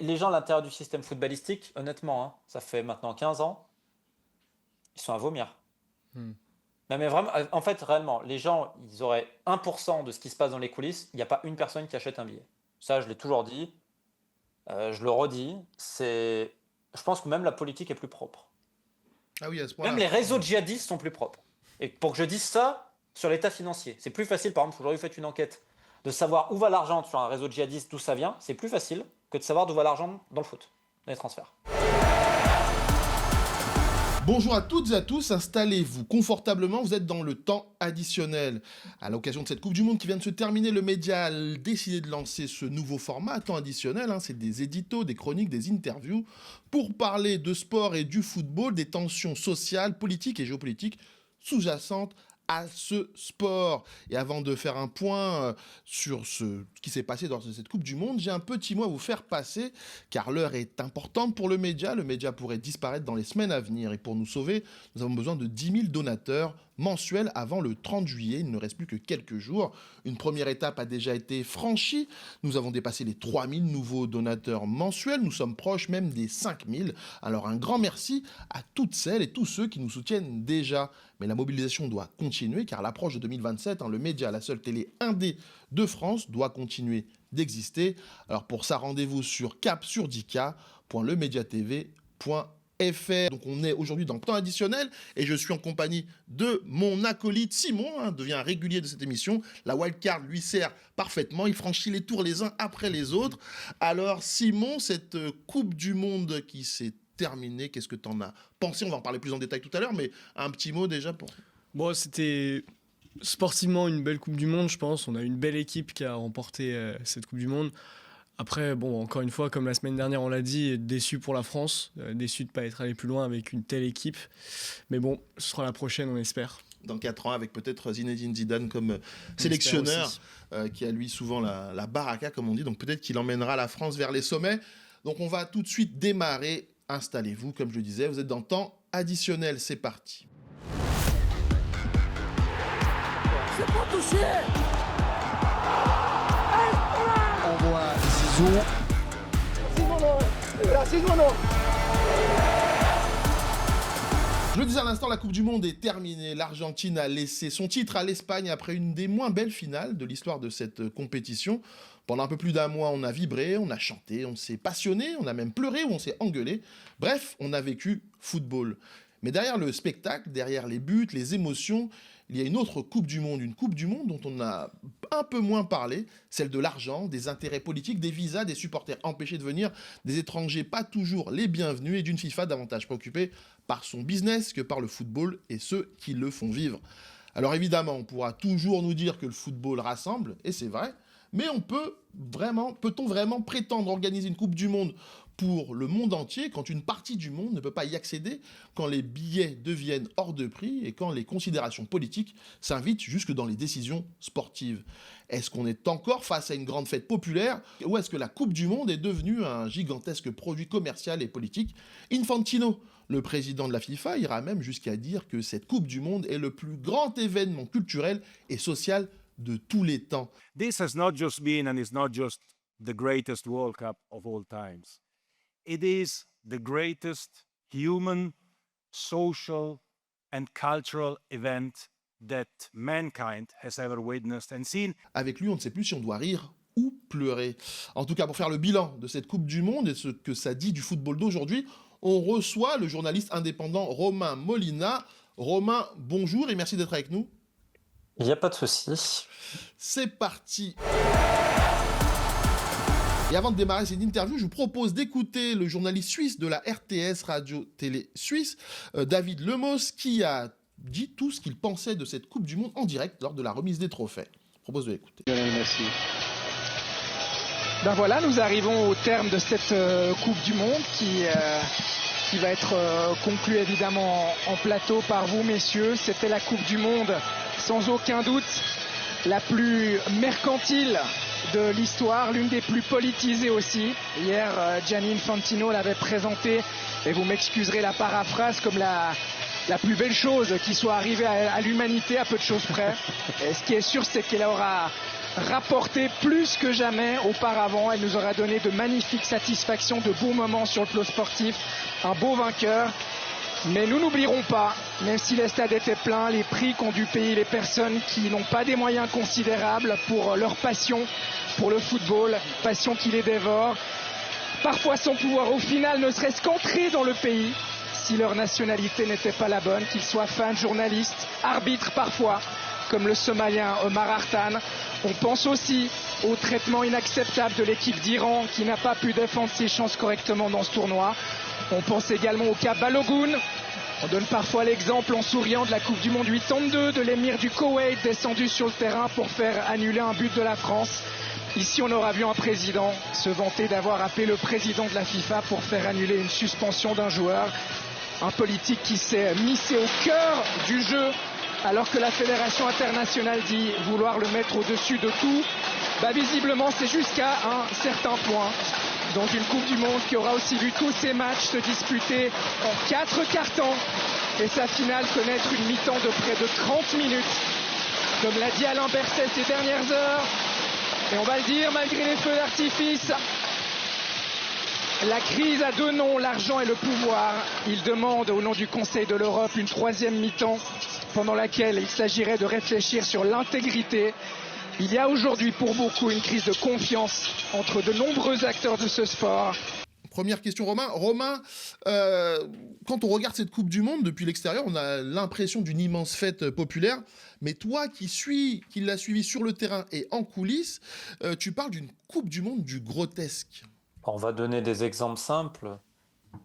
les gens à l'intérieur du système footballistique, honnêtement, hein, ça fait maintenant 15 ans, ils sont à vomir. Hmm. Non, mais vraiment, en fait, réellement, les gens, ils auraient 1% de ce qui se passe dans les coulisses, il n'y a pas une personne qui achète un billet. Ça, je l'ai toujours dit, je le redis, je pense que même la politique est plus propre. Ah oui, à ce Même point-là. les réseaux de djihadistes sont plus propres. Et pour que je dise ça, sur l'état financier, c'est plus facile, par exemple, aujourd'hui vous faites une enquête, de savoir où va l'argent sur un réseau de djihadistes, d'où ça vient, c'est plus facile que de savoir d'où va l'argent dans le foot, dans les transferts. Bonjour à toutes et à tous, installez-vous confortablement, vous êtes dans le temps additionnel. À l'occasion de cette Coupe du Monde qui vient de se terminer, le média a décidé de lancer ce nouveau format, temps additionnel, c'est des éditos, des chroniques, des interviews, pour parler de sport et du football, des tensions sociales, politiques et géopolitiques sous-jacentes à ce sport. Et avant de faire un point sur ce qui s'est passé dans cette Coupe du Monde, j'ai un petit mot à vous faire passer, car l'heure est importante pour le média. Le média pourrait disparaître dans les semaines à venir. Et pour nous sauver, nous avons besoin de 10 000 donateurs mensuels avant le 30 juillet. Il ne reste plus que quelques jours. Une première étape a déjà été franchie. Nous avons dépassé les 3 000 nouveaux donateurs mensuels. Nous sommes proches même des 5 000. Alors un grand merci à toutes celles et tous ceux qui nous soutiennent déjà. Mais la mobilisation doit continuer, car l'approche de 2027, le média, la seule télé indé de France, doit continuer d'exister. Alors pour ça, rendez-vous sur cap-sur-10k.lemediatv.fr. Donc on est aujourd'hui dans le temps additionnel et je suis en compagnie de mon acolyte Simon, devient un régulier de cette émission. La wildcard lui sert parfaitement, il franchit les tours les uns après les autres. Alors Simon, cette Coupe du Monde qui s'est terminée, qu'est-ce que tu en as pensé? On va en parler plus en détail tout à l'heure, mais un petit mot déjà pour... Bon, c'était sportivement une belle Coupe du Monde, je pense. On a une belle équipe qui a remporté cette Coupe du Monde. Après, bon, encore une fois, comme la semaine dernière, on l'a dit, déçu pour la France, déçu de ne pas être allé plus loin avec une telle équipe. Mais bon, ce sera la prochaine, on espère. Dans 4 ans, avec peut-être Zinedine Zidane comme sélectionneur, qui a lui souvent la baraka, comme on dit. Donc peut-être qu'il emmènera la France vers les sommets. Donc on va tout de suite démarrer. Installez-vous, comme je le disais, vous êtes dans temps additionnel. C'est parti. C'est pas touché. On voit Zizou. Je le disais à l'instant, la Coupe du Monde est terminée. L'Argentine a laissé son titre à l'Espagne après une des moins belles finales de l'histoire de cette compétition. Pendant un peu plus d'un mois, on a vibré, on a chanté, on s'est passionné, on a même pleuré ou on s'est engueulé. Bref, on a vécu football. Mais derrière le spectacle, derrière les buts, les émotions, il y a une autre Coupe du Monde. Une Coupe du Monde dont on a un peu moins parlé, celle de l'argent, des intérêts politiques, des visas, des supporters empêchés de venir, des étrangers pas toujours les bienvenus et d'une FIFA davantage préoccupée par son business que par le football et ceux qui le font vivre. Alors évidemment, on pourra toujours nous dire que le football rassemble, et c'est vrai, mais peut-on vraiment prétendre organiser une Coupe du Monde pour le monde entier quand une partie du monde ne peut pas y accéder, quand les billets deviennent hors de prix et quand les considérations politiques s'invitent jusque dans les décisions sportives? Est-ce qu'on est encore face à une grande fête populaire ou est-ce que la Coupe du Monde est devenue un gigantesque produit commercial et politique? Infantino, le président de la FIFA, ira même jusqu'à dire que cette Coupe du Monde est le plus grand événement culturel et social de tous les temps. This has not just been and is not just the greatest World Cup of all times. It is the greatest human, social and cultural event that mankind has ever witnessed and seen. Avec lui, on ne sait plus si on doit rire ou pleurer. En tout cas, pour faire le bilan de cette Coupe du Monde et ce que ça dit du football d'aujourd'hui, on reçoit le journaliste indépendant Romain Molina. Romain, bonjour et merci d'être avec nous. Il n'y a pas de souci. C'est parti. Et avant de démarrer cette interview, je vous propose d'écouter le journaliste suisse de la RTS, Radio-Télé Suisse, David Lemos, qui a dit tout ce qu'il pensait de cette Coupe du Monde en direct lors de la remise des trophées. Je propose de l'écouter. Merci. Ben voilà, nous arrivons au terme de cette Coupe du Monde qui va être conclue évidemment en plateau par vous, messieurs. C'était la Coupe du Monde, sans aucun doute, la plus mercantile de l'histoire, l'une des plus politisées aussi. Hier, Gianni Infantino l'avait présentée, et vous m'excuserez la paraphrase, comme la plus belle chose qui soit arrivée à l'humanité, à peu de choses près. Et ce qui est sûr, c'est qu'elle aura rapporté plus que jamais auparavant. Elle nous aura donné de magnifiques satisfactions, de beaux moments sur le plan sportif, un beau vainqueur. Mais nous n'oublierons pas, même si les stades étaient pleins, les prix qu'ont dû payer les personnes qui n'ont pas des moyens considérables pour leur passion pour le football, passion qui les dévore. Parfois sans pouvoir au final ne serait-ce qu'entrer dans le pays si leur nationalité n'était pas la bonne, qu'ils soient fans, journalistes, arbitres parfois, comme le Somalien Omar Artan. On pense aussi au traitement inacceptable de l'équipe d'Iran qui n'a pas pu défendre ses chances correctement dans ce tournoi. On pense également au cas Balogun. On donne parfois l'exemple en souriant de la Coupe du Monde 82 de l'émir du Koweït descendu sur le terrain pour faire annuler un but de la France. Ici, on aura vu un président se vanter d'avoir appelé le président de la FIFA pour faire annuler une suspension d'un joueur. Un politique qui s'est missé au cœur du jeu alors que la Fédération internationale dit vouloir le mettre au-dessus de tout. Visiblement, c'est jusqu'à un certain point. Dans une Coupe du Monde qui aura aussi vu tous ces matchs se disputer en 4 cartons et sa finale connaître une mi-temps de près de 30 minutes. Comme l'a dit Alain Berset ces dernières heures, et on va le dire malgré les feux d'artifice, la crise a deux noms, l'argent et le pouvoir. Il demande au nom du Conseil de l'Europe une 3e mi-temps pendant laquelle il s'agirait de réfléchir sur l'intégrité. Il y a aujourd'hui pour beaucoup une crise de confiance entre de nombreux acteurs de ce sport. Première question, Romain. Romain, quand on regarde cette Coupe du Monde depuis l'extérieur, on a l'impression d'une immense fête populaire. Mais toi qui l'as suivi sur le terrain et en coulisses, tu parles d'une Coupe du Monde du grotesque. On va donner des exemples simples.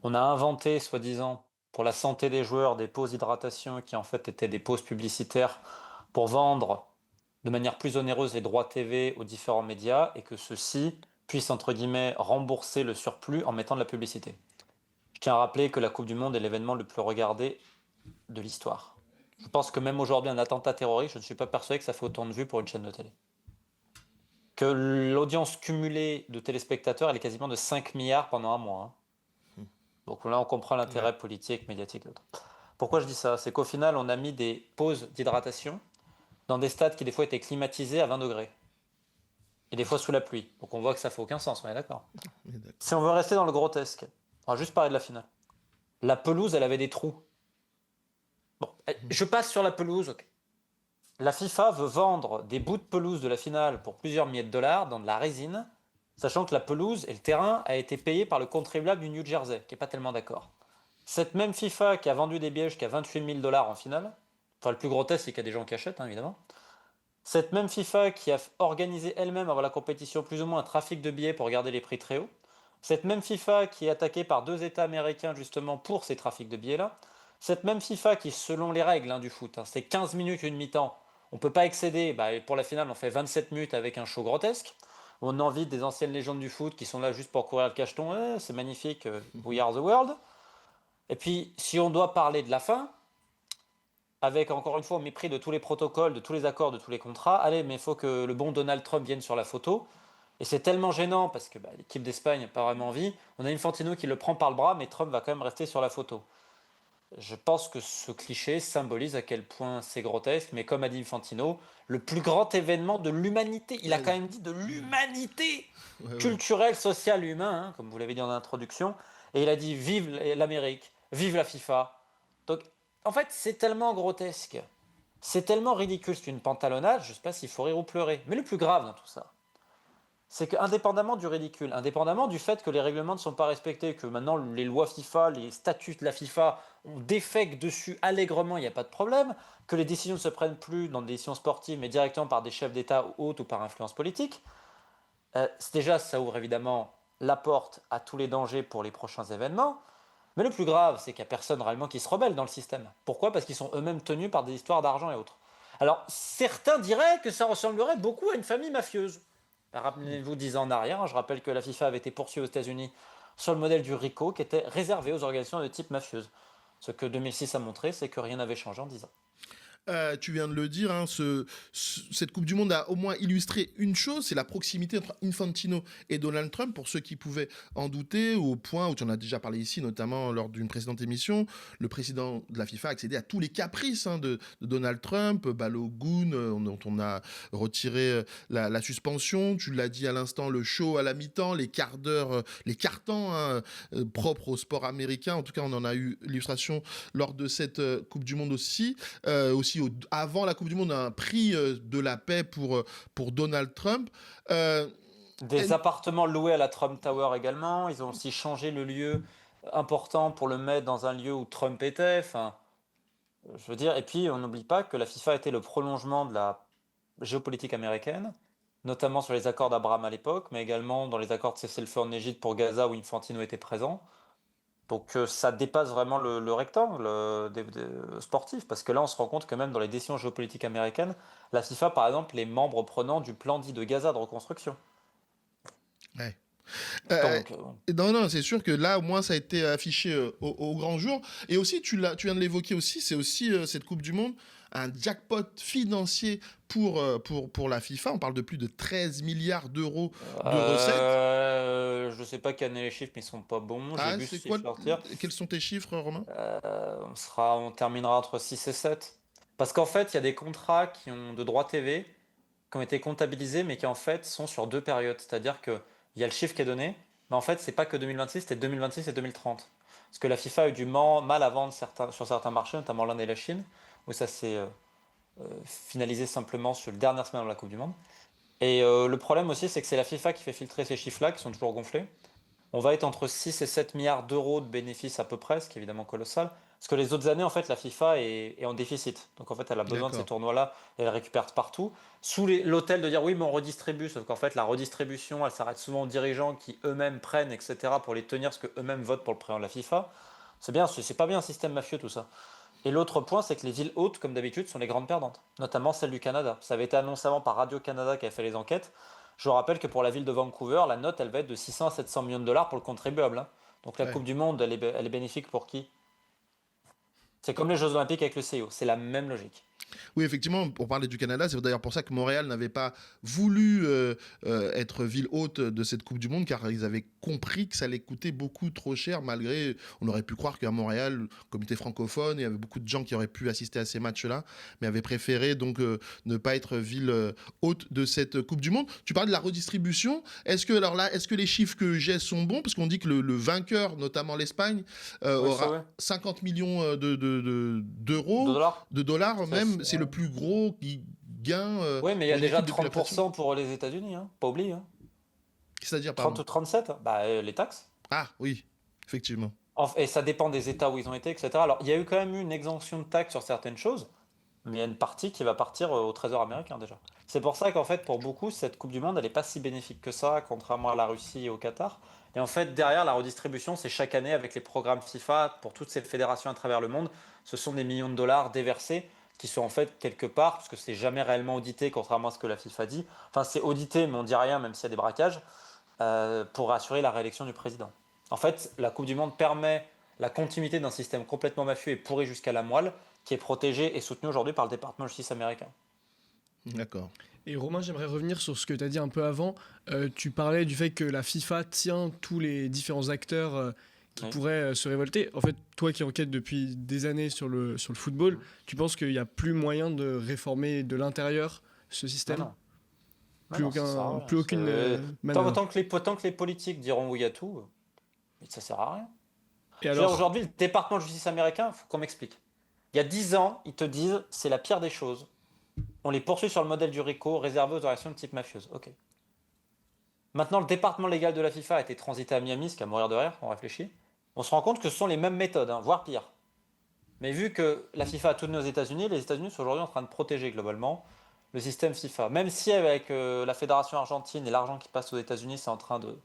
On a inventé, soi-disant, pour la santé des joueurs, des pauses d'hydratation qui en fait étaient des pauses publicitaires pour vendre de manière plus onéreuse les droits TV aux différents médias et que ceux-ci puissent, entre guillemets, rembourser le surplus en mettant de la publicité. Je tiens à rappeler que la Coupe du Monde est l'événement le plus regardé de l'histoire. Je pense que même aujourd'hui, un attentat terroriste, je ne suis pas persuadé que ça fait autant de vues pour une chaîne de télé. Que l'audience cumulée de téléspectateurs, elle est quasiment de 5 milliards pendant un mois. Donc là, on comprend l'intérêt politique, médiatique et autres. Pourquoi je dis ça? C'est qu'au final, on a mis des pauses d'hydratation dans des stades qui des fois étaient climatisés à 20 degrés. Et des fois sous la pluie. Donc on voit que ça fait aucun sens, on est d'accord. Si on veut rester dans le grotesque, on va juste parler de la finale. La pelouse, elle avait des trous. Bon, je passe sur la pelouse, ok. La FIFA veut vendre des bouts de pelouse de la finale pour plusieurs milliers de dollars dans de la résine, sachant que la pelouse et le terrain a été payé par le contribuable du New Jersey, qui n'est pas tellement d'accord. Cette même FIFA qui a vendu des billets jusqu'à 28 000 $ en finale, enfin le plus grotesque c'est qu'il y a des gens qui achètent, hein, évidemment. Cette même FIFA qui a organisé elle-même avant la compétition plus ou moins un trafic de billets pour garder les prix très hauts. Cette même FIFA qui est attaquée par 2 États américains justement pour ces trafics de billets-là. Cette même FIFA qui, selon les règles du foot, c'est 15 minutes une mi-temps, on ne peut pas excéder, pour la finale on fait 27 minutes avec un show grotesque. On invite des anciennes légendes du foot qui sont là juste pour courir le cacheton, c'est magnifique, we are the world. Et puis si on doit parler de la fin, avec encore une fois au mépris de tous les protocoles, de tous les accords, de tous les contrats, allez, mais il faut que le bon Donald Trump vienne sur la photo. Et c'est tellement gênant parce que l'équipe d'Espagne n'a pas vraiment envie. On a Infantino qui le prend par le bras, mais Trump va quand même rester sur la photo. Je pense que ce cliché symbolise à quel point c'est grotesque, mais comme a dit Infantino, le plus grand événement de l'humanité, il a quand même dit de l'humanité culturelle, sociale, humain, comme vous l'avez dit en introduction, et il a dit vive l'Amérique, vive la FIFA. Donc en fait c'est tellement grotesque, c'est tellement ridicule, c'est une pantalonnade, je ne sais pas s'il faut rire ou pleurer. Mais le plus grave dans tout ça, c'est qu'indépendamment du ridicule, indépendamment du fait que les règlements ne sont pas respectés, que maintenant les lois FIFA, les statuts de la FIFA, on défèque dessus allègrement, il n'y a pas de problème, que les décisions ne se prennent plus dans des décisions sportives, mais directement par des chefs d'État ou autres ou par influence politique, déjà ça ouvre évidemment la porte à tous les dangers pour les prochains événements, mais le plus grave, c'est qu'il n'y a personne réellement qui se rebelle dans le système. Pourquoi? Parce qu'ils sont eux-mêmes tenus par des histoires d'argent et autres. Alors certains diraient que ça ressemblerait beaucoup à une famille mafieuse. Rappelez-vous 10 ans en arrière, je rappelle que la FIFA avait été poursuivie aux États-Unis sur le modèle du RICO qui était réservé aux organisations de type mafieuse. Ce que 2006 a montré, c'est que rien n'avait changé en 10 ans. Tu viens de le dire, hein, cette Coupe du Monde a au moins illustré une chose, c'est la proximité entre Infantino et Donald Trump, pour ceux qui pouvaient en douter, au point où tu en as déjà parlé ici, notamment lors d'une précédente émission, le président de la FIFA a accédé à tous les caprices de Donald Trump, Balogun, dont on a retiré la suspension, tu l'as dit à l'instant, le show à la mi-temps, les quarts d'heure, les quarts-temps propres au sport américain, en tout cas on en a eu l'illustration lors de cette Coupe du Monde aussi. Avant la Coupe du Monde, un prix de la paix pour Donald Trump. Des appartements loués à la Trump Tower également. Ils ont aussi changé le lieu important pour le mettre dans un lieu où Trump était. Enfin, je veux dire, et puis on n'oublie pas que la FIFA était le prolongement de la géopolitique américaine, notamment sur les accords d'Abraham à l'époque, mais également dans les accords de cessez-le-feu en Égypte pour Gaza où Infantino était présent. Donc ça dépasse vraiment le rectangle des sportifs, parce que là on se rend compte que même dans les décisions géopolitiques américaines, la FIFA par exemple est membre prenant du plan dit de Gaza de reconstruction. Ouais. Donc, Non, c'est sûr que là, au moins, ça a été affiché au grand jour. Et aussi, tu viens de l'évoquer aussi, c'est aussi cette Coupe du Monde, un jackpot financier pour la FIFA. On parle de plus de 13 milliards d'euro de recettes. Je sais pas quels sont les chiffres, mais ils sont pas bons. J'ai Ah, vu c'est ce quoi chiffre sortir. Quels sont tes chiffres, Romain? On terminera entre 6 et 7. Parce qu'en fait, il y a des contrats qui ont de droits TV, qui ont été comptabilisés, mais qui en fait sont sur 2 périodes. C'est-à-dire qu'il y a le chiffre qui est donné, mais en fait, c'est pas que 2026, c'était 2026 et 2030. Parce que la FIFA a eu du mal à vendre sur certains marchés, notamment l'Inde et la Chine, où ça s'est finalisé simplement sur la dernière semaine de la Coupe du Monde. Et le problème aussi, c'est que c'est la FIFA qui fait filtrer ces chiffres-là, qui sont toujours gonflés. On va être entre 6 et 7 milliards d'euros de bénéfices à peu près, ce qui est évidemment colossal. Parce que les autres années, en fait, la FIFA est en déficit. Donc en fait, elle a besoin de ces D'accord. tournois-là et elle récupère partout. Sous l'autel de dire oui, mais on redistribue. Sauf qu'en fait, la redistribution, elle s'arrête souvent aux dirigeants qui eux-mêmes prennent, etc., pour les tenir, parce qu'eux-mêmes votent pour le président de la FIFA. C'est bien, c'est pas bien un système mafieux tout ça. Et l'autre point, c'est que les villes hautes, comme d'habitude, sont les grandes perdantes, notamment celle du Canada. Ça avait été annoncé avant par Radio-Canada qui avait fait les enquêtes. Je rappelle que pour la ville de Vancouver, la note, elle va être de 600 à 700 millions de dollars pour le contribuable, hein. Donc la Ouais. Coupe du Monde, elle est bénéfique pour qui? C'est comme les Jeux Olympiques avec le CIO, c'est la même logique. Oui, effectivement, pour parler du Canada, c'est d'ailleurs pour ça que Montréal n'avait pas voulu être ville hôte de cette Coupe du Monde, car ils avaient compris que ça allait coûter beaucoup trop cher, malgré, on aurait pu croire qu'à Montréal, le comité francophone, il y avait beaucoup de gens qui auraient pu assister à ces matchs-là, mais avaient préféré donc ne pas être ville hôte de cette Coupe du Monde. Tu parles de la redistribution. Est-ce que les chiffres que j'ai sont bons? Parce qu'on dit que le vainqueur, notamment l'Espagne, Oui, ça, aura ouais. 50 millions De d'euros, dollars? de dollars Ça, même, c'est le plus gros gain Oui, mais il y pour a une déjà équipe depuis la création. 30% pour les États-Unis, hein. Pas oublier, hein. C'est-à-dire, 30 pardon. ou 37, bah, les taxes. Ah oui, effectivement. Et ça dépend des États où ils ont été, etc. Alors, il y a eu quand même eu une exemption de taxes sur certaines choses, mais il y a une partie qui va partir au Trésor américain déjà. C'est pour ça qu'en fait, pour beaucoup, cette Coupe du Monde, elle n'est pas si bénéfique que ça, contrairement à la Russie et au Qatar. Et en fait, derrière, la redistribution, c'est chaque année avec les programmes FIFA pour toutes ces fédérations à travers le monde. Ce sont des millions de dollars déversés qui sont en fait quelque part, parce que c'est jamais réellement audité, contrairement à ce que la FIFA dit. Enfin, c'est audité, mais on dit rien, même s'il y a des braquages, pour assurer la réélection du président. En fait, la Coupe du Monde permet la continuité d'un système complètement mafieux et pourri jusqu'à la moelle, qui est protégé et soutenu aujourd'hui par le département de justice américain. D'accord. Et Romain, j'aimerais revenir sur ce que tu as dit un peu avant. Tu parlais du fait que la FIFA tient tous les différents acteurs qui Oui. pourraient se révolter. En fait, toi qui enquêtes depuis des années sur le football, tu penses qu'il n'y a plus moyen de réformer de l'intérieur ce système? Non, non. Plus, Non, ça sert à aucun, rien. plus aucune Tant, manœuvre. tant que les politiques diront oui à tout, ça sert à rien. Et Je veux dire, alors, aujourd'hui, le département de justice américain, il faut qu'on m'explique. Il y a 10 ans, ils te disent c'est la pire des choses. On les poursuit sur le modèle du RICO réservé aux organisations de type mafieuse. Ok. Maintenant, le département légal de la FIFA a été transité à Miami, ce qui est à mourir de rire, on réfléchit. On se rend compte que ce sont les mêmes méthodes, hein, voire pire. Mais vu que la FIFA a tout donné aux États-Unis, les États-Unis sont aujourd'hui en train de protéger globalement le système FIFA. Même si avec la fédération argentine et l'argent qui passe aux États-Unis, c'est en train de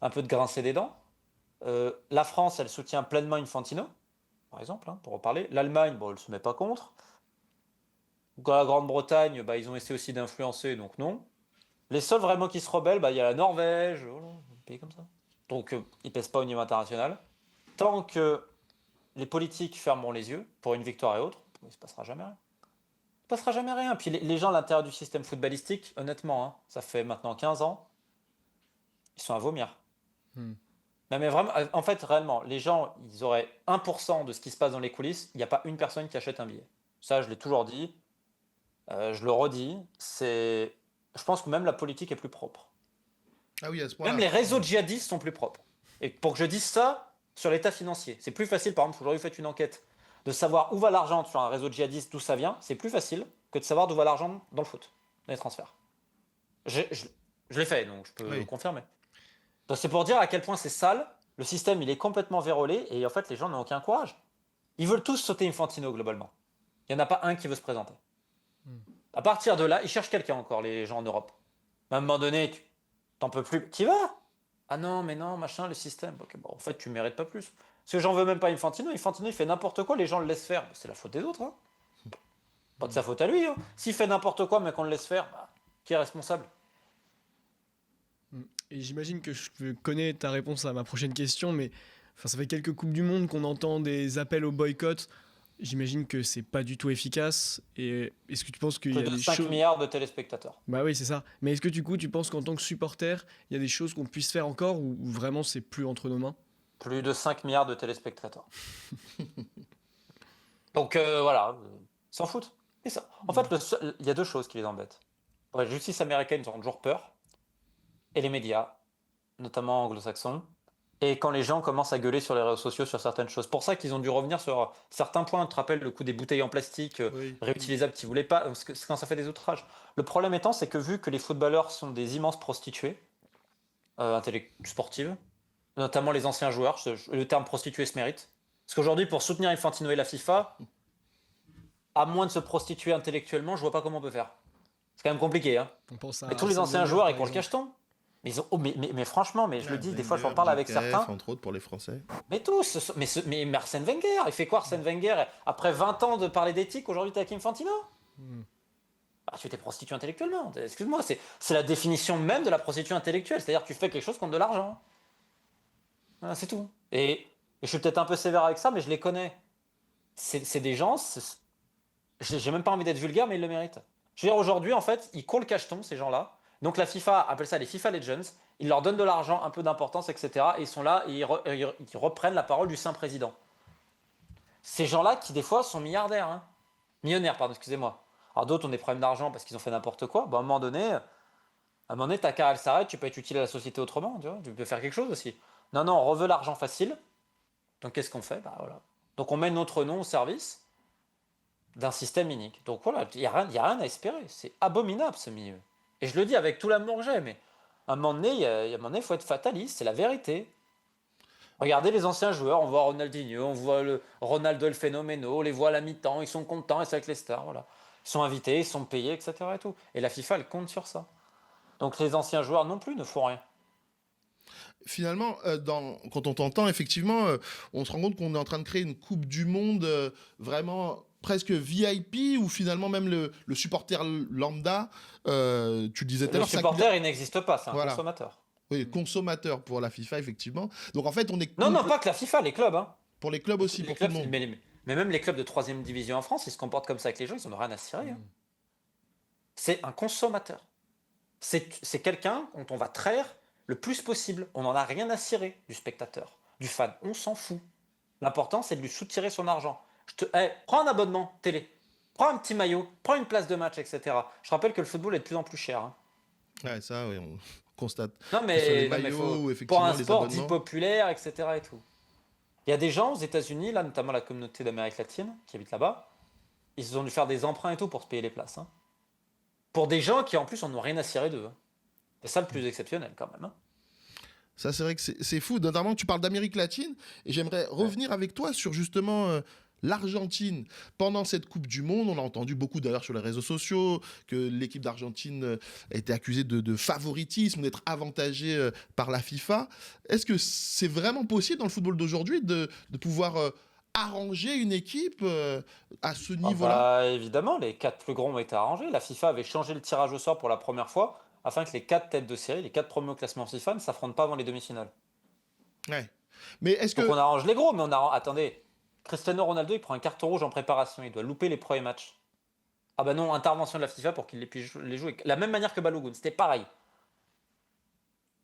un peu de grincer des dents. La France, elle soutient pleinement Infantino, par exemple, hein, pour en parler. L'Allemagne, bon, elle ne se met pas contre. La Grande-Bretagne, bah, ils ont essayé aussi d'influencer, donc non. Les seuls vraiment qui se rebellent, bah, il y a la Norvège, voilà, un pays comme ça. Donc ils ne pèsent pas au niveau international. Tant que les politiques fermeront les yeux pour une victoire et autre, il ne se passera jamais rien. ne passera jamais rien. Puis les gens à l'intérieur du système footballistique, honnêtement, hein, ça fait maintenant 15 ans, ils sont à vomir. Hmm. Non, mais vraiment, en fait, réellement, les gens, ils auraient 1% de ce qui se passe dans les coulisses, il n'y a pas une personne qui achète un billet. Ça, je l'ai toujours dit, je le redis, je pense que même la politique est plus propre. Ah oui, à ce Même point-là. les réseaux de djihadistes sont plus propres. Et pour que je dise ça, sur l'état financier, c'est plus facile, par exemple, aujourd'hui vous faites une enquête, de savoir où va l'argent sur un réseau de djihadistes, d'où ça vient, c'est plus facile que de savoir d'où va l'argent dans le foot, dans les transferts. Je l'ai fait, donc je peux Oui. le confirmer. Donc c'est pour dire à quel point c'est sale, le système il est complètement vérolé, et en fait les gens n'ont aucun courage. Ils veulent tous sauter Infantino globalement. Il n'y en a pas un qui veut se présenter. À partir de là, ils cherchent quelqu'un encore, les gens en Europe. À un moment donné, t'en peux plus. Qui va? Ah non, mais non, machin, le système. Ok, bon, en fait, tu mérites pas plus. Parce que j'en veux même pas Infantino. Infantino, il fait n'importe quoi, les gens le laissent faire. C'est la faute des autres. Hein. Pas de sa faute à lui. Hein. S'il fait n'importe quoi, mais qu'on le laisse faire, bah, qui est responsable? Et j'imagine que je connais ta réponse à ma prochaine question, mais enfin, ça fait quelques Coupes du Monde qu'on entend des appels au boycott. J'imagine que c'est pas du tout efficace. Et est-ce que tu penses qu'il y Plus a de des 5 choses... milliards de téléspectateurs. Bah oui, c'est ça. Mais est-ce que du coup, tu penses qu'en tant que supporter, il y a des choses qu'on puisse faire encore ou vraiment c'est plus entre nos mains? Plus de 5 milliards de téléspectateurs. Donc voilà, ils s'en foutent. Et ça. En fait, il y a deux choses qui les embêtent. La justice américaine, ils ont toujours peur. Et les médias, notamment anglo-saxons. Et quand les gens commencent à gueuler sur les réseaux sociaux sur certaines choses. Pour ça qu'ils ont dû revenir sur certains points. Tu te rappelles le coup des bouteilles en plastique Oui. réutilisables qu'ils ne voulaient pas, parce que quand ça fait des outrages. Le problème étant, c'est que vu que les footballeurs sont des immenses prostituées, sportives, notamment les anciens joueurs, le terme prostituée se mérite. Parce qu'aujourd'hui, pour soutenir Infantino et la FIFA, à moins de se prostituer intellectuellement, je vois pas comment on peut faire. C'est quand même compliqué. Hein. On pense à Mais tous les Arsène anciens Wenger, joueurs, ils par courent le exemple. cacheton. Mais, mais franchement, mais je le dis, des fois, je Wenger, en parle avec JKF, certains. entre autres pour les Français. Mais tous, mais Arsène Wenger, il fait quoi Arsène Wenger après 20 ans de parler d'éthique, aujourd'hui t'es avec Infantino? Bah, tu t'es prostitué intellectuellement, excuse-moi, c'est la définition même de la prostituée intellectuelle, c'est-à-dire que tu fais quelque chose contre de l'argent. Voilà, c'est tout. Et je suis peut-être un peu sévère avec ça, mais je les connais. C'est des gens, j'ai même pas envie d'être vulgaire, mais ils le méritent. Je veux dire, aujourd'hui, en fait, ils courent le cacheton, ces gens-là. Donc la FIFA appelle ça les FIFA Legends. Ils leur donnent de l'argent, un peu d'importance, etc. Et ils sont là et ils reprennent la parole du saint président. Ces gens-là qui, des fois, sont milliardaires. Hein. Millionnaires, pardon, excusez-moi. Alors d'autres ont des problèmes d'argent parce qu'ils ont fait n'importe quoi. Bah, à un moment donné, ta carrière elle s'arrête, tu peux être utile à la société autrement. Tu peux faire quelque chose aussi. Non, on veut l'argent facile. Donc qu'est-ce qu'on fait? Bah, voilà. Donc on met notre nom au service d'un système unique. Donc voilà, il n'y a rien à espérer. C'est abominable ce milieu. Et je le dis avec tout l'amour que j'ai, mais à un moment donné, il faut être fataliste, c'est la vérité. Regardez les anciens joueurs, on voit Ronaldinho, on voit le Ronaldo le phénoméno, on les voit à la mi-temps, ils sont contents et c'est avec les stars, voilà. Ils sont invités, ils sont payés, etc. Et tout. Et la FIFA, elle compte sur ça. Donc les anciens joueurs non plus ne font rien. Finalement, quand on t'entend, effectivement, on se rend compte qu'on est en train de créer une Coupe du Monde vraiment presque VIP, où finalement même le supporter lambda, tu le disais tout à Le l'heure, supporter, il n'existe pas, c'est un Voilà. consommateur. oui, consommateur pour la FIFA, effectivement. Donc en fait, on est Non, pas que la FIFA, les clubs. Hein. pour les clubs aussi, Les pour clubs, tout le monde. mais même les clubs de 3ème division en France, ils se comportent comme ça avec les gens, ils n'en ont rien à cirer. Hein. C'est un consommateur. C'est quelqu'un dont on va traire le plus possible. On n'en a rien à cirer du spectateur, du fan. On s'en fout. L'important, c'est de lui soutirer son argent. Prends un abonnement télé, prends un petit maillot, prends une place de match, etc. Je rappelle que le football est de plus en plus cher. Hein. Ouais, ça, oui, on constate. Non, Que ce soit mais, les non, mais maillots ou pour effectivement un les sport dit abonnements. populaire, etc. Et tout. Il y a des gens aux États-Unis, là, notamment la communauté d'Amérique latine, qui habitent là-bas, ils ont dû faire des emprunts et tout pour se payer les places. Hein. Pour des gens qui, en plus, en ont rien à cirer d'eux. Hein. C'est ça le plus exceptionnel, quand même. Hein. Ça, c'est vrai que c'est fou. Notamment, tu parles d'Amérique latine et j'aimerais revenir avec toi sur justement l'Argentine. Pendant cette Coupe du Monde, on a entendu beaucoup d'ailleurs sur les réseaux sociaux que l'équipe d'Argentine était accusée de favoritisme, d'être avantagée par la FIFA. Est-ce que c'est vraiment possible dans le football d'aujourd'hui de pouvoir arranger une équipe à ce niveau-là? Bah, évidemment, les 4 plus gros ont été arrangés. La FIFA avait changé le tirage au sort pour la première fois afin que les 4 têtes de série, les 4 premiers au classement FIFA, ne s'affrontent pas avant les demi-finales. Ouais. Mais est-ce que... Donc on arrange les gros, mais attendez, Cristiano Ronaldo, il prend un carton rouge en préparation, il doit louper les premiers matchs. Ah bah non, intervention de la FIFA pour qu'il puisse les jouer. La même manière que Balogun, c'était pareil.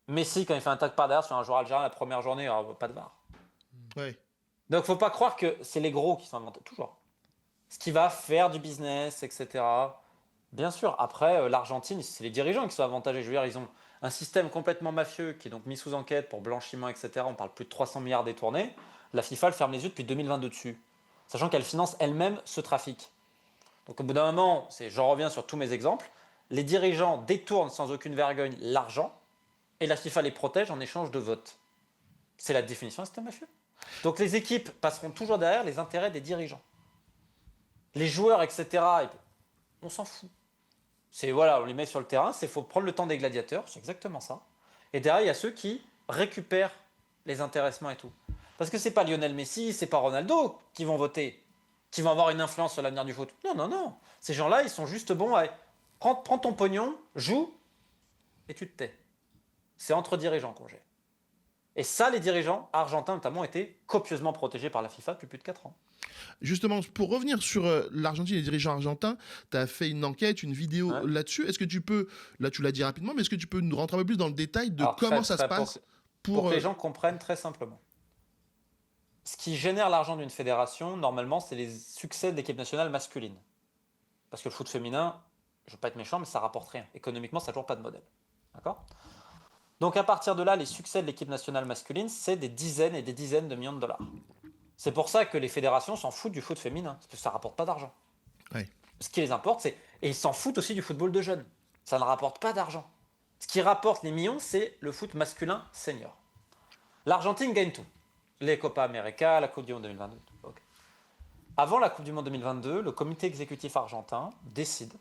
Messi, quand il fait un tac par derrière sur un joueur algérien la première journée, pas de VAR. Ouais. Donc faut pas croire que c'est les gros qui sont inventés, toujours. Ce qui va faire du business, etc. Bien sûr, après, l'Argentine, c'est les dirigeants qui sont avantagés. Je veux dire, ils ont un système complètement mafieux qui est donc mis sous enquête pour blanchiment, etc. On parle plus de 300 milliards détournés. La FIFA, elle ferme les yeux depuis 2022 dessus, sachant qu'elle finance elle-même ce trafic. Donc au bout d'un moment, j'en reviens sur tous mes exemples, les dirigeants détournent sans aucune vergogne l'argent et la FIFA les protège en échange de votes. C'est la définition d'un système mafieux. Donc les équipes passeront toujours derrière les intérêts des dirigeants. Les joueurs, etc., on s'en fout. Voilà, on les met sur le terrain, faut prendre le temps des gladiateurs, c'est exactement ça. Et derrière, il y a ceux qui récupèrent les intéressements et tout. Parce que c'est pas Lionel Messi, c'est pas Ronaldo qui vont voter, qui vont avoir une influence sur l'avenir du foot. Non, non, non. Ces gens-là, ils sont juste bons à prends ton pognon, joue, et tu te tais. C'est entre dirigeants qu'on gère. Et ça, les dirigeants argentins notamment étaient copieusement protégés par la FIFA depuis plus de 4 ans. Justement, pour revenir sur l'Argentine et les dirigeants argentins, tu as fait une enquête, une vidéo là-dessus. Est-ce que tu peux, là tu l'as dit rapidement, mais est-ce que tu peux nous rentrer un peu plus dans le détail de comment ça se passe pour que les gens comprennent très simplement. Ce qui génère l'argent d'une fédération, normalement, c'est les succès de l'équipe nationale masculine. Parce que le foot féminin, je ne veux pas être méchant, mais ça rapporte rien. Économiquement, ça n'a toujours pas de modèle. D'accord ? Donc à partir de là, les succès de l'équipe nationale masculine, c'est des dizaines et des dizaines de millions de dollars. C'est pour ça que les fédérations s'en foutent du foot féminin, parce que ça ne rapporte pas d'argent. Oui. Ce qui les importe, c'est... Et ils s'en foutent aussi du football de jeunes. Ça ne rapporte pas d'argent. Ce qui rapporte les millions, c'est le foot masculin senior. L'Argentine gagne tout. Les Copa América, la Coupe du Monde 2022. Okay. Avant la Coupe du Monde 2022, le comité exécutif argentin décide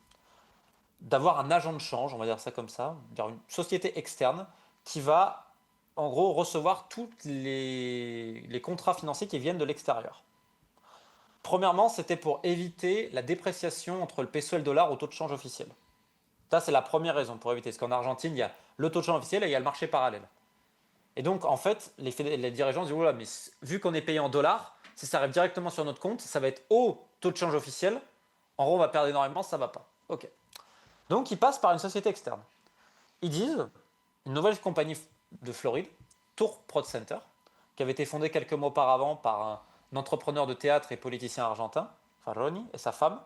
d'avoir un agent de change, on va dire ça comme ça, une société externe qui va, en gros, recevoir tous les contrats financiers qui viennent de l'extérieur. Premièrement, c'était pour éviter la dépréciation entre le peso et le dollar au taux de change officiel. Ça, c'est la première raison pour éviter. Parce qu'en Argentine, il y a le taux de change officiel et il y a le marché parallèle. Et donc, en fait, les dirigeants disent, oula, mais vu qu'on est payé en dollars, si ça arrive directement sur notre compte, ça va être au taux de change officiel. En gros, on va perdre énormément, ça ne va pas. Ok. Donc, ils passent par une société externe. Ils disent, une nouvelle compagnie de Floride, Tour Prod Center, qui avait été fondée quelques mois auparavant par un entrepreneur de théâtre et politicien argentin, Faroni, et sa femme.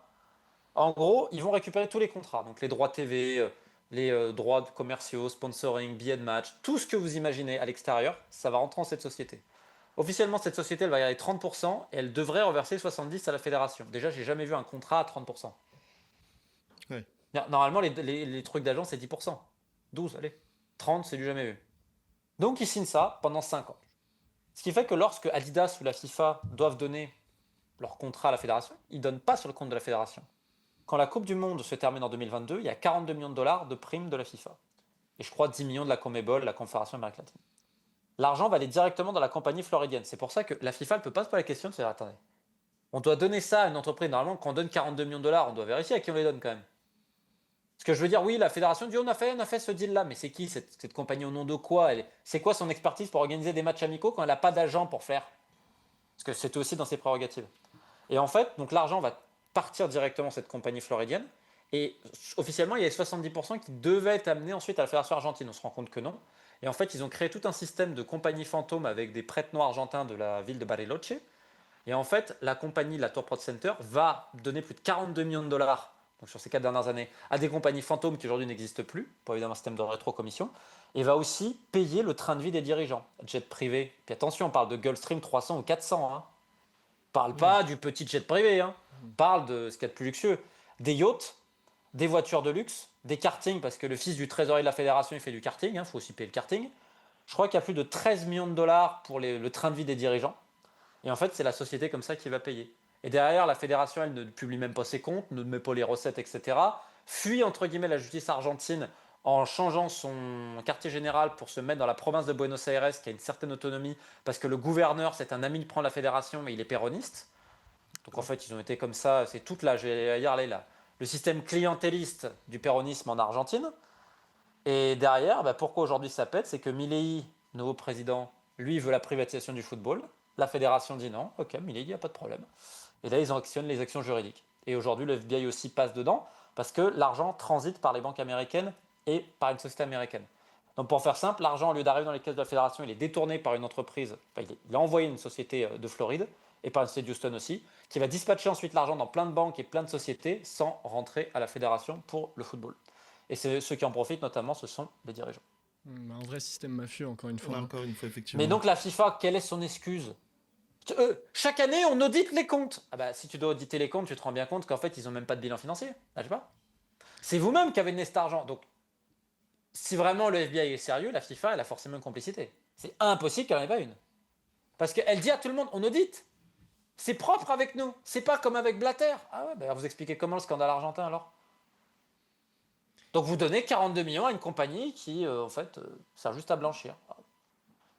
En gros, ils vont récupérer tous les contrats, donc les droits TV, les droits commerciaux, sponsoring, billets de match, tout ce que vous imaginez à l'extérieur, ça va rentrer dans cette société. Officiellement, cette société, elle va garder 30% et elle devrait reverser 70% à la fédération. Déjà, j'ai jamais vu un contrat à 30%. Ouais. Normalement, les trucs d'agent, c'est 10%. 12, allez. 30, c'est du jamais vu. Donc, ils signent ça pendant 5 ans. Ce qui fait que lorsque Adidas ou la FIFA doivent donner leur contrat à la fédération, ils ne donnent pas sur le compte de la fédération. Quand la Coupe du Monde se termine en 2022, il y a 42 millions de dollars de primes de la FIFA. Et je crois 10 millions de la CONMEBOL, la Confédération Amérique latine. L'argent va aller directement dans la compagnie floridienne. C'est pour ça que la FIFA ne peut pas se poser la question de se dire, attendez, on doit donner ça à une entreprise. Normalement, quand on donne 42 millions de dollars, on doit vérifier à qui on les donne quand même. Parce que je veux dire, oui, la fédération dit, on a fait ce deal-là, mais c'est qui cette compagnie au nom de quoi? C'est quoi son expertise pour organiser des matchs amicaux quand elle n'a pas d'agent pour faire? Parce que c'était aussi dans ses prérogatives. Et en fait, donc l'argent va partir directement de cette compagnie floridienne. Et officiellement, il y avait 70% qui devaient être amenés ensuite à la fédération argentine. On se rend compte que non. Et en fait, ils ont créé tout un système de compagnies fantômes avec des prête-noms argentins de la ville de Bariloche. Et en fait, la compagnie, la Tour Prod Center, va donner plus de 42 millions de dollars donc sur ces 4 dernières années, à des compagnies fantômes qui aujourd'hui n'existent plus, pour évidemment un système de rétrocommission, et va aussi payer le train de vie des dirigeants. Jet privé. Puis attention, on parle de Gulfstream 300 ou 400. Hein. On parle pas du petit jet privé. Hein. On parle de ce qu'il y a de plus luxueux. Des yachts, des voitures de luxe, des kartings, parce que le fils du trésorier de la fédération, il fait du karting. Il faut aussi payer le karting. Je crois qu'il y a plus de 13 millions de dollars pour le train de vie des dirigeants. Et en fait, c'est la société comme ça qui va payer. Et derrière, la fédération, elle ne publie même pas ses comptes, ne met pas les recettes, etc. Fuit, entre guillemets, la justice argentine en changeant son quartier général pour se mettre dans la province de Buenos Aires, qui a une certaine autonomie, parce que le gouverneur, c'est un ami de prendre la fédération, mais il est péroniste. Donc en fait, ils ont été comme ça, c'est toute le système clientéliste du péronisme en Argentine. Et derrière, pourquoi aujourd'hui ça pète? C'est que Milei, nouveau président, lui veut la privatisation du football. La fédération dit non, ok, Milei, il n'y a pas de problème. Et là, ils actionnent les actions juridiques. Et aujourd'hui, le FBI aussi passe dedans parce que l'argent transite par les banques américaines et par une société américaine. Donc pour faire simple, l'argent, au lieu d'arriver dans les caisses de la fédération, il est détourné par une entreprise, il est envoyé à une société de Floride et par une société d'Houston aussi, qui va dispatcher ensuite l'argent dans plein de banques et plein de sociétés sans rentrer à la fédération pour le football. Et ceux qui en profitent notamment, ce sont les dirigeants. Un vrai système mafieux, encore une fois. Encore une fois, effectivement. Mais donc la FIFA, quelle est son excuse? Chaque année, on audite les comptes. Ah bah, si tu dois auditer les comptes, tu te rends bien compte qu'en fait, ils n'ont même pas de bilan financier. Ah, je sais pas. C'est vous-même qui avez donné cet argent. Donc, si vraiment le FBI est sérieux, la FIFA, elle a forcément une complicité. C'est impossible qu'elle n'en ait pas une. Parce qu'elle dit à tout le monde, on audite. C'est propre avec nous. C'est pas comme avec Blatter. Ah ouais, bah vous expliquez comment le scandale argentin alors? Donc vous donnez 42 millions à une compagnie qui, en fait, sert juste à blanchir.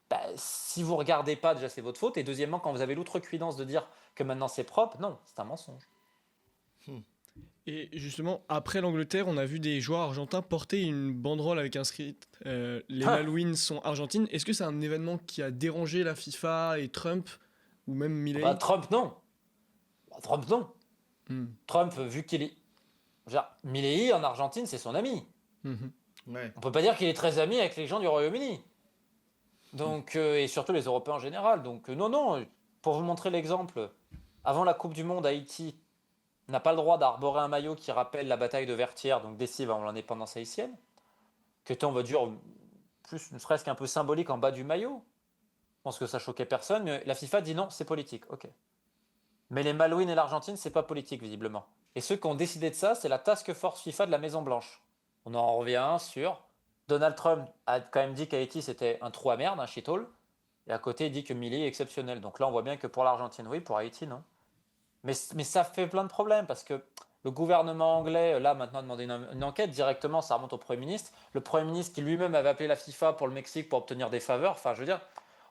Bah, si vous regardez pas, déjà c'est votre faute. Et deuxièmement, quand vous avez l'outrecuidance de dire que maintenant c'est propre, non, c'est un mensonge. Et justement, après l'Angleterre, on a vu des joueurs argentins porter une banderole avec inscrite les Malouines sont argentines. Est-ce que c'est un événement qui a dérangé la FIFA et Trump ou même Milei? Trump, non. Trump, non. Hmm. Trump, vu qu'il est... Milei, en Argentine, c'est son ami. Mhm. Ouais. On peut pas dire qu'il est très ami avec les gens du Royaume-Uni. Donc, et surtout les Européens en général. Donc, non. Pour vous montrer l'exemple, avant la Coupe du Monde, Haïti n'a pas le droit d'arborer un maillot qui rappelle la bataille de Vertières, donc décisive avant l'indépendance haïtienne, qui était, on va dire, plus une fresque un peu symbolique en bas du maillot. Je pense que ça choquait personne, mais la FIFA dit non, c'est politique. Ok. Mais les Malouines et l'Argentine, c'est pas politique, visiblement. Et ceux qui ont décidé de ça, c'est la Task Force FIFA de la Maison-Blanche. On en revient sur... Donald Trump a quand même dit qu'Haïti, c'était un trou à merde, un shithole. Et à côté, il dit que Milei est exceptionnel. Donc là, on voit bien que pour l'Argentine, oui, pour Haïti, non. Mais ça fait plein de problèmes, parce que le gouvernement anglais, là, maintenant, a demandé une enquête directement, ça remonte au Premier ministre. Le Premier ministre qui lui-même avait appelé la FIFA pour le Mexique pour obtenir des faveurs. Enfin, je veux dire,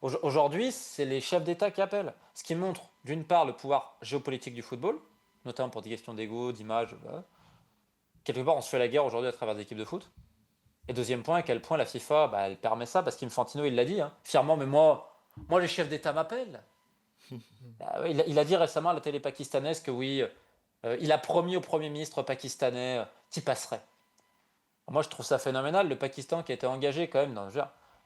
aujourd'hui, c'est les chefs d'État qui appellent. Ce qui montre, d'une part, le pouvoir géopolitique du football, notamment pour des questions d'ego, d'image. Voilà. Quelque part, on se fait la guerre aujourd'hui à travers des équipes de foot. Et deuxième point, à quel point la FIFA, elle permet ça, parce qu'Infantino, il l'a dit, fièrement, mais moi, les chefs d'État m'appellent. Il a dit récemment à la télé pakistanaise que oui, il a promis au Premier ministre pakistanais qu'il passerait. Moi, je trouve ça phénoménal, le Pakistan qui a été engagé quand même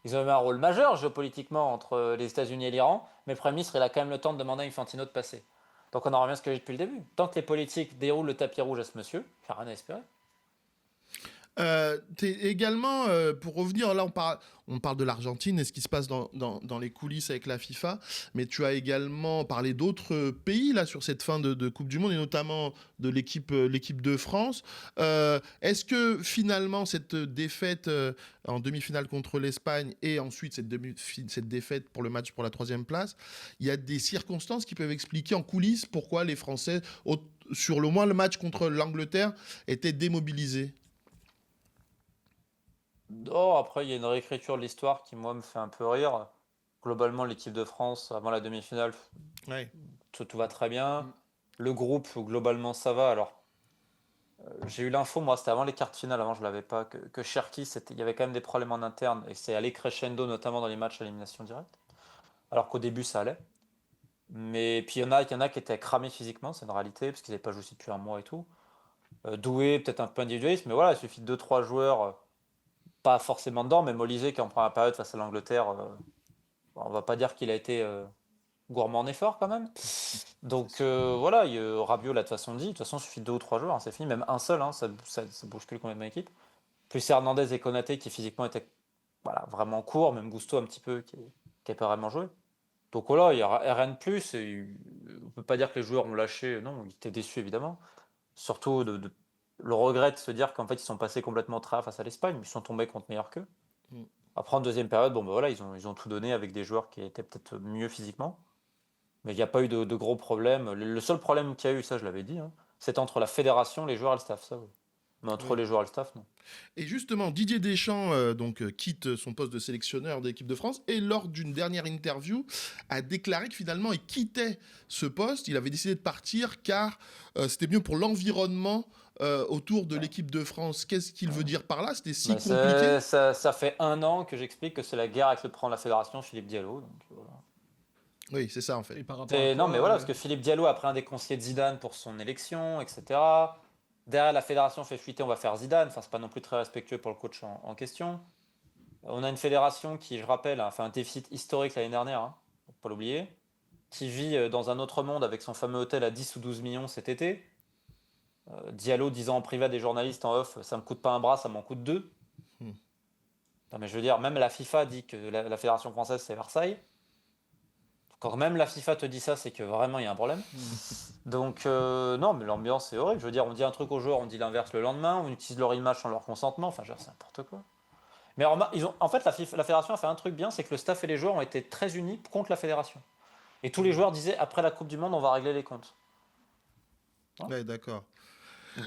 ils ont eu un rôle majeur géopolitiquement entre les États-Unis et l'Iran, mais le Premier ministre, il a quand même le temps de demander à Infantino de passer. Donc on en revient à ce que j'ai dit depuis le début. Tant que les politiques déroulent le tapis rouge à ce monsieur, il n'y a rien à espérer. T'es également, pour revenir, là on parle de l'Argentine et ce qui se passe dans les coulisses avec la FIFA, mais tu as également parlé d'autres pays là sur cette fin de Coupe du Monde et notamment de l'équipe de France. Est-ce que finalement cette défaite en demi-finale contre l'Espagne et ensuite cette défaite pour le match pour la 3e place, il y a des circonstances qui peuvent expliquer en coulisses pourquoi les Français, sur le moins le match contre l'Angleterre, étaient démobilisés? Oh, après, il y a une réécriture de l'histoire qui, moi, me fait un peu rire. Globalement, l'équipe de France, avant la demi-finale, Ouais. tout va très bien. Le groupe, globalement, ça va. Alors, j'ai eu l'info, moi, c'était avant les quarts de finale, avant je ne l'avais pas, que Cherki, il y avait quand même des problèmes en interne, et c'est allé crescendo, notamment dans les matchs à élimination directe. Alors qu'au début, ça allait. Mais puis, il y en a qui étaient cramés physiquement, c'est une réalité, parce qu'ils n'avaient pas joué depuis un mois et tout. Doué, peut-être un peu individualiste, mais voilà, il suffit de 2-3 joueurs... pas forcément dedans, mais Olysée qui en première période face à l'Angleterre, on va pas dire qu'il a été gourmand en effort quand même. Donc voilà, Rabiot l'a de toute façon dit, de toute façon il suffit de 2 ou 3 joueurs, c'est fini, même un seul, ça bouscule complètement l'équipe. Plus Hernandez et Konaté qui physiquement étaient vraiment courts, même Gusto un petit peu qui n'a pas vraiment joué. Donc voilà, il n'y a rien de plus, et on peut pas dire que les joueurs ont lâché, non, ils étaient déçus évidemment. Surtout le regret de se dire qu'en fait ils sont passés complètement au travers face à l'Espagne, mais ils sont tombés contre meilleurs qu'eux. Après en deuxième période, ils ont tout donné avec des joueurs qui étaient peut-être mieux physiquement, mais il n'y a pas eu de gros problèmes. Le seul problème qu'il y a eu, ça je l'avais dit, c'est entre la fédération, les joueurs et le staff, ça oui. Mais entre les joueurs et le staff, non. Et justement, Didier Deschamps quitte son poste de sélectionneur de l'équipe de France et lors d'une dernière interview a déclaré que finalement il quittait ce poste. Il avait décidé de partir car c'était mieux pour l'environnement autour de l'équipe de France. Qu'est-ce qu'il veut dire par là? C'était si compliqué? Ça fait 1 an que j'explique que c'est la guerre avec le président de la fédération, Philippe Diallo. Donc, voilà. Oui, c'est ça en fait. Et par rapport à Non, quoi, mais voilà, parce que Philippe Diallo a pris un des conseillers de Zidane pour son élection, etc. Derrière, la fédération fait fuiter, on va faire Zidane. Enfin, c'est pas non plus très respectueux pour le coach en question. On a une fédération qui, je rappelle, a fait un déficit historique l'année dernière, hein, faut pas l'oublier, qui vit dans un autre monde avec son fameux hôtel à 10 ou 12 millions cet été. Diallo disant en privé à des journalistes en off, ça me coûte pas un bras, ça m'en coûte deux. Hmm. Non, mais je veux dire, même la FIFA dit que la fédération française c'est Versailles. Quand même la FIFA te dit ça, c'est que vraiment il y a un problème. Donc non, mais l'ambiance est horrible. Je veux dire, on dit un truc aux joueurs, on dit l'inverse le lendemain, on utilise leur image sans leur consentement. Enfin, genre, c'est n'importe quoi. Mais en fait, la fédération a fait un truc bien, c'est que le staff et les joueurs ont été très unis contre la fédération. Et tous les joueurs disaient après la Coupe du Monde, on va régler les comptes. Ouais, d'accord.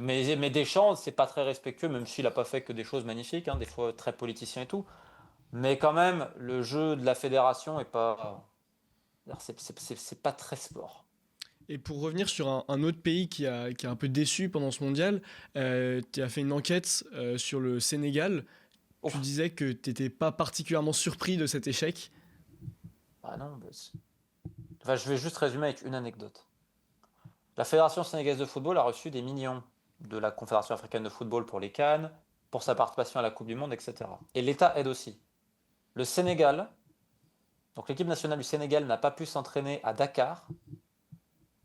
Mais Deschamps, c'est pas très respectueux, même s'il a pas fait que des choses magnifiques, hein, des fois très politicien et tout. Mais quand même, le jeu de la fédération est pas. C'est pas très sport. Et pour revenir sur un autre pays qui a un peu déçu pendant ce mondial, tu as fait une enquête sur le Sénégal. Ouf. Tu disais que tu n'étais pas particulièrement surpris de cet échec. Ah non, enfin, je vais juste résumer avec une anecdote. La Fédération sénégalaise de football a reçu des millions de la Confédération africaine de football pour les CAN, pour sa participation à la Coupe du Monde, etc. Et l'État aide aussi. Le Sénégal, donc l'équipe nationale du Sénégal n'a pas pu s'entraîner à Dakar,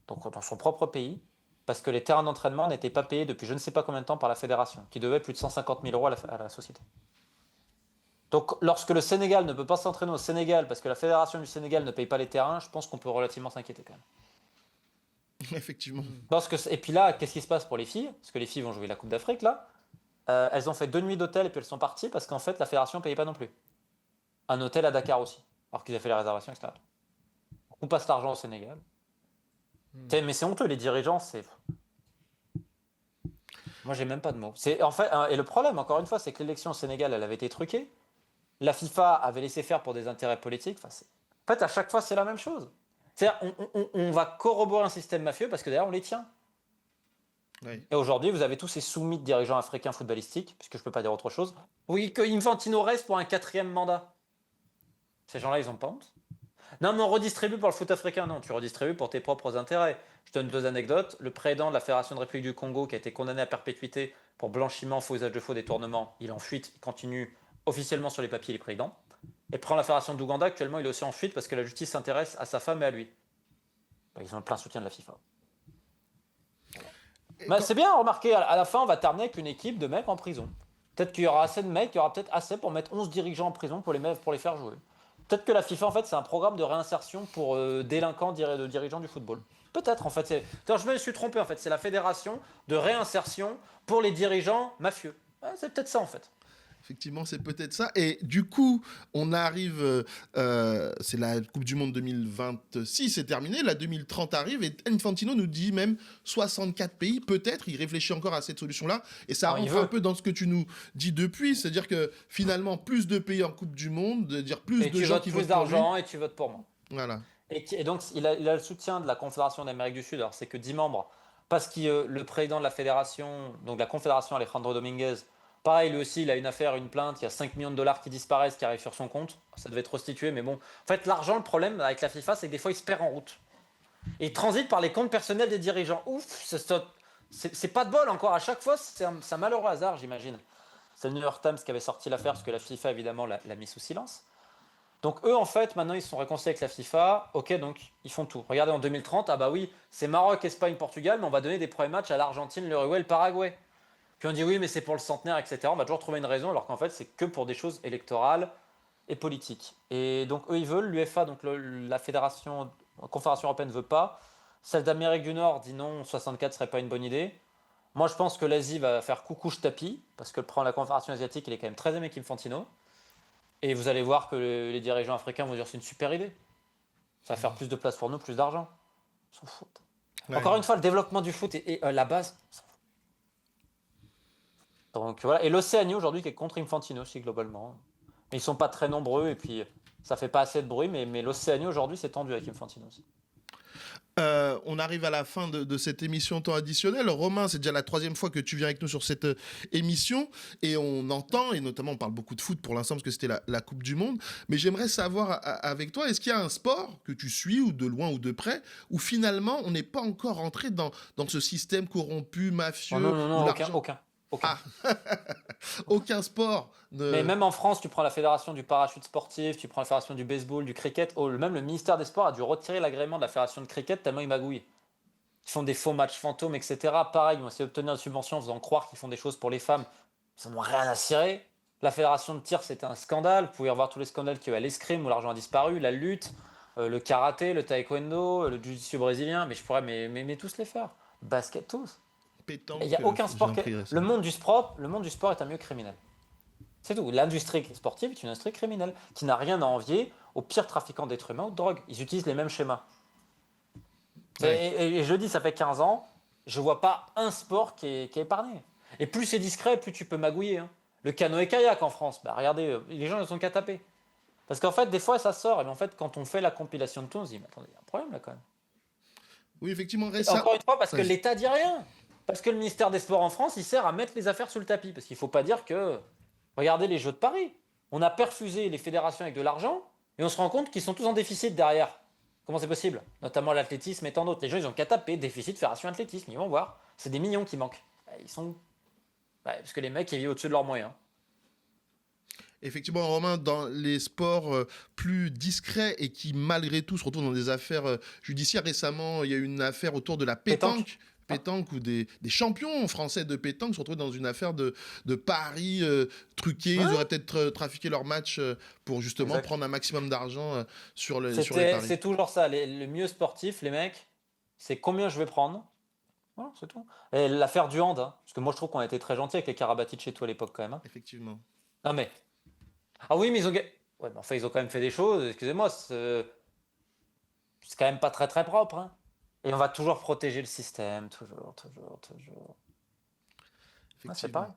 donc dans son propre pays, parce que les terrains d'entraînement n'étaient pas payés depuis je ne sais pas combien de temps par la fédération, qui devait plus de 150 000 euros à la société. Donc lorsque le Sénégal ne peut pas s'entraîner au Sénégal parce que la fédération du Sénégal ne paye pas les terrains, je pense qu'on peut relativement s'inquiéter quand même. Effectivement. Et puis là, qu'est-ce qui se passe pour les filles? Parce que les filles vont jouer la Coupe d'Afrique là. Elles ont fait 2 nuits d'hôtel et puis elles sont parties parce qu'en fait la fédération ne payait pas non plus. Un hôtel à Dakar aussi, alors qu'ils avaient fait les réservations, etc. On passe l'argent au Sénégal. Mais c'est honteux, les dirigeants, c'est. Moi, j'ai même pas de mots. En fait, et le problème, encore une fois, c'est que l'élection au Sénégal, elle avait été truquée. La FIFA avait laissé faire pour des intérêts politiques. Enfin, en fait, à chaque fois, c'est la même chose. C'est-à-dire, on va corroborer un système mafieux parce que d'ailleurs, on les tient. Oui. Et aujourd'hui, vous avez tous ces soumis de dirigeants africains footballistiques, puisque je ne peux pas dire autre chose. Oui, que Infantino reste pour un 4e mandat. Ces gens-là, ils n'ont pas honte. Non, mais on redistribue pour le foot africain. Non, tu redistribues pour tes propres intérêts. Je donne 2 anecdotes. Le président de la Fédération de République du Congo, qui a été condamné à perpétuité pour blanchiment, faux usage de faux détournement, il est en fuite, il continue officiellement sur les papiers, il est président. Et prend la Fédération d'Ouganda, actuellement, il est aussi en fuite parce que la justice s'intéresse à sa femme et à lui. Ils ont le plein soutien de la FIFA. C'est bien, remarquez, à la fin, on va terminer avec une équipe de mecs en prison. Peut-être qu'il y aura assez de mecs, il y aura peut-être assez pour mettre 11 dirigeants en prison pour les faire jouer. Peut-être que la FIFA, en fait, c'est un programme de réinsertion pour délinquants de dirigeants du football. Peut-être, en fait. Je me suis trompé, en fait. C'est la fédération de réinsertion pour les dirigeants mafieux. Ouais, c'est peut-être ça, en fait. Effectivement, c'est peut-être ça. Et du coup, on arrive, c'est la Coupe du Monde 2026, c'est terminé. La 2030 arrive et Infantino nous dit même 64 pays, peut-être. Il réfléchit encore à cette solution-là. Et ça rentre un peu dans ce que tu nous dis depuis. C'est-à-dire que finalement, plus de pays en Coupe du Monde, dire plus de gens qui votent pour lui. plus d'argent et tu votes pour moi. Voilà. Et donc, il a le soutien de la Confédération d'Amérique du Sud. Alors, c'est que 10 membres. Parce que le président de la fédération, donc la Confédération, Alejandro Dominguez, pareil, lui aussi, il a une affaire, une plainte, il y a 5 millions de dollars qui disparaissent, qui arrivent sur son compte. Ça devait être restitué, mais bon. En fait, l'argent, le problème avec la FIFA, c'est que des fois, il se perd en route. Et il transite par les comptes personnels des dirigeants. Ouf, c'est pas de bol encore. À chaque fois, c'est un malheureux hasard, j'imagine. C'est le New York Times qui avait sorti l'affaire, parce que la FIFA, évidemment, l'a mis sous silence. Donc eux, en fait, maintenant, ils se sont réconciliés avec la FIFA. Ok, donc, ils font tout. Regardez, en 2030, ah bah oui, c'est Maroc, Espagne, Portugal, mais on va donner des premiers matchs à l'Argentine, l'Uruguay et le Paraguay. Puis on dit oui, mais c'est pour le centenaire, etc. On va toujours trouver une raison, alors qu'en fait, c'est que pour des choses électorales et politiques. Et donc, eux, ils veulent. L'UEFA, donc la Confédération européenne, ne veut pas. Celle d'Amérique du Nord dit non, 64 serait pas une bonne idée. Moi, je pense que l'Asie va faire coucouche tapis, parce que prendre la Confédération asiatique, il est quand même très aimé Infantino. Et vous allez voir que les dirigeants africains vont dire c'est une super idée. Ça va faire plus de place pour nous, plus d'argent. Ils s'en foutent. Ouais. Encore une fois, le développement du foot et la base. Donc voilà. Et l'Océanie aujourd'hui qui est contre Infantino aussi globalement. Mais ils sont pas très nombreux et puis ça fait pas assez de bruit. Mais l'Océanie aujourd'hui c'est tendu avec Infantino aussi. On arrive à la fin de cette émission temps additionnel. Romain, c'est déjà la 3e fois que tu viens avec nous sur cette émission et on entend, et notamment on parle beaucoup de foot pour l'instant parce que c'était la Coupe du Monde, mais j'aimerais savoir avec toi, est-ce qu'il y a un sport que tu suis ou de loin ou de près où finalement on n'est pas encore rentré dans ce système corrompu, mafieux, Oh non, non, non, où aucun, l'argent- aucun, aucun. Ah. Aucun sport Mais même en France, tu prends la fédération du parachute sportif, tu prends la fédération du baseball, du cricket, même le ministère des Sports a dû retirer l'agrément de la fédération de cricket tellement ils magouillent. Ils font des faux matchs fantômes, etc. Pareil, ils vont essayer d'obtenir une subvention en faisant croire qu'ils font des choses pour les femmes. Ils n'en ont rien à cirer. La fédération de tir, c'était un scandale. Vous pouvez revoir tous les scandales qu'il y a eu à l'escrime où l'argent a disparu, la lutte, le karaté, le taekwondo, le jiu-jitsu brésilien. Mais je pourrais mais tous les faire. Basket, tous. pétanque. Il n'y a aucun j'ai sport. appris Le récemment. monde du sport est un milieu criminel. C'est tout. L'industrie sportive est une industrie criminelle qui n'a rien à envier aux pires trafiquants d'êtres humains ou de drogue. Ils utilisent les mêmes schémas. Ouais. Et je dis, ça fait 15 ans, je vois pas un sport qui est épargné. Et plus c'est discret, plus tu peux magouiller. Hein. Le canoë-kayak en France, bah regardez, les gens ne sont qu'à taper. Parce qu'en fait, des fois, ça sort. Et en fait, quand on fait la compilation de tout, on se dit, mais attendez, il y a un problème là quand même. Oui, effectivement, Et récemment. encore une fois, parce que Vas-y. l'État dit rien. Parce que le ministère des Sports en France, il sert à mettre les affaires sous le tapis. Parce qu'il ne faut pas dire que, regardez les Jeux de Paris. On a perfusé les fédérations avec de l'argent et on se rend compte qu'ils sont tous en déficit derrière. Comment c'est possible? Notamment l'athlétisme et tant d'autres. Les gens, ils ont qu'à taper déficit fédération athlétisme. Ils vont voir. C'est des millions qui manquent. Ils sont... parce que les mecs, ils vivent au-dessus de leurs moyens. Effectivement, Romain, dans les sports plus discrets et qui, malgré tout, se retrouvent dans des affaires judiciaires. Récemment, il y a eu une affaire autour de la pétanque. Pétanque, où des champions français de pétanque se retrouvent dans une affaire de paris truqués. Ouais. Ils auraient peut-être trafiqué leur match pour justement Exact. prendre un maximum d'argent sur les paris. C'est toujours ça. Le mieux sportif, les mecs, c'est combien je vais prendre. Voilà, c'est tout. Et l'affaire du hand, hein, parce que moi, je trouve qu'on a été très gentil avec les Karabatic chez toi à l'époque quand même. Hein. Effectivement. Non mais... Ah oui, mais ils ont... Ouais, mais enfin, ils ont quand même fait des choses, excusez-moi, c'est quand même pas très très propre. Hein. Et on va toujours protéger le système, toujours. Ah, c'est pareil.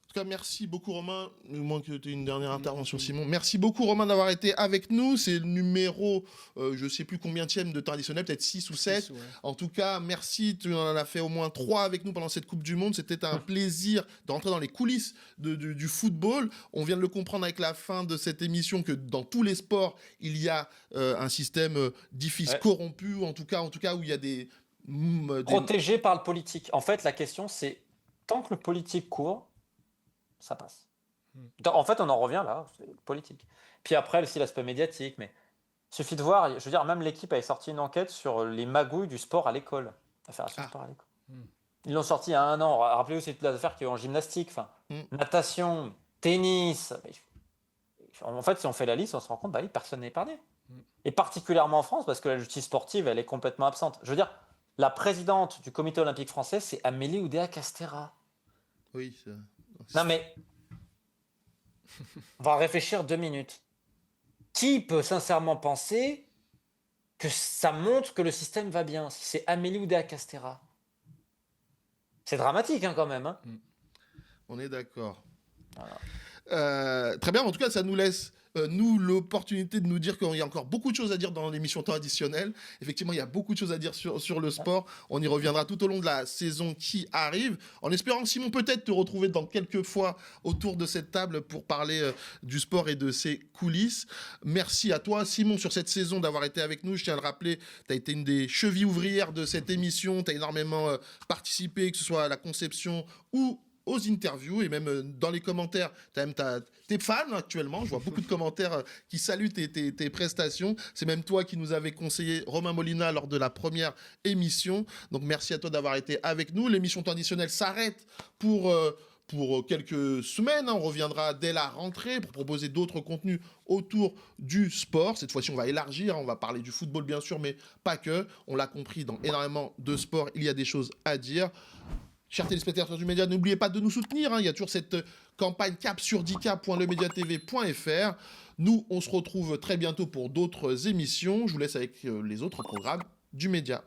En tout cas, merci beaucoup Romain. Il moins que tu aies une dernière intervention, Simon. Merci beaucoup Romain d'avoir été avec nous. C'est le numéro, je ne sais plus combienième de temps additionnel, peut-être 6 ou 7. 6, ouais. En tout cas, merci. Tu en as fait au moins 3 avec nous pendant cette Coupe du Monde. C'était un plaisir de rentrer dans les coulisses du football. On vient de le comprendre avec la fin de cette émission que dans tous les sports, il y a un système difficile, Ouais. corrompu, en tout cas où il y a des Protégé par le politique. En fait, la question c'est, tant que le politique court, ça passe. En fait, on en revient là, c'est le politique. Puis après, aussi l'aspect médiatique, mais il suffit de voir, je veux dire, même l'équipe avait sorti une enquête sur les magouilles du sport à l'école, la fédération du sport à l'école. Ils l'ont sorti il y a 1 an. Rappelez-vous, c'est toutes les affaires qu'il y a eu en gymnastique, natation, tennis. En fait, si on fait la liste, on se rend compte, personne n'est épargné. Et particulièrement en France, parce que la justice sportive, elle est complètement absente. Je veux dire, la présidente du comité olympique français, c'est Amélie Oudéa-Castéra. Oui, ça... Non mais, on va réfléchir 2 minutes. Qui peut sincèrement penser que ça montre que le système va bien si c'est Amélie Oudéa-Castéra? C'est dramatique hein, quand même. Hein. On est d'accord. Voilà. Très bien, en tout cas, ça nous laisse nous l'opportunité de nous dire qu'il y a encore beaucoup de choses à dire dans l'émission temps additionnel. Effectivement, il y a beaucoup de choses à dire sur le sport. On y reviendra tout au long de la saison qui arrive. En espérant, Simon, peut-être te retrouver dans quelques fois autour de cette table pour parler du sport et de ses coulisses. Merci à toi, Simon, sur cette saison d'avoir été avec nous. Je tiens à le rappeler, tu as été une des chevilles ouvrières de cette émission. Tu as énormément participé, que ce soit à la conception ou aux interviews et même dans les commentaires. T'es fan actuellement, je vois beaucoup de commentaires qui saluent tes prestations. C'est même toi qui nous avais conseillé Romain Molina lors de la première émission. Donc merci à toi d'avoir été avec nous. L'émission temps additionnel s'arrête pour quelques semaines. On reviendra dès la rentrée pour proposer d'autres contenus autour du sport. Cette fois-ci, on va élargir. On va parler du football, bien sûr, mais pas que. On l'a compris, dans énormément de sports, il y a des choses à dire. Chers téléspectateurs du Média, n'oubliez pas de nous soutenir. Il y a toujours cette campagne cap-sur-10k.lemediatv.fr. Nous, on se retrouve très bientôt pour d'autres émissions. Je vous laisse avec les autres programmes du Média.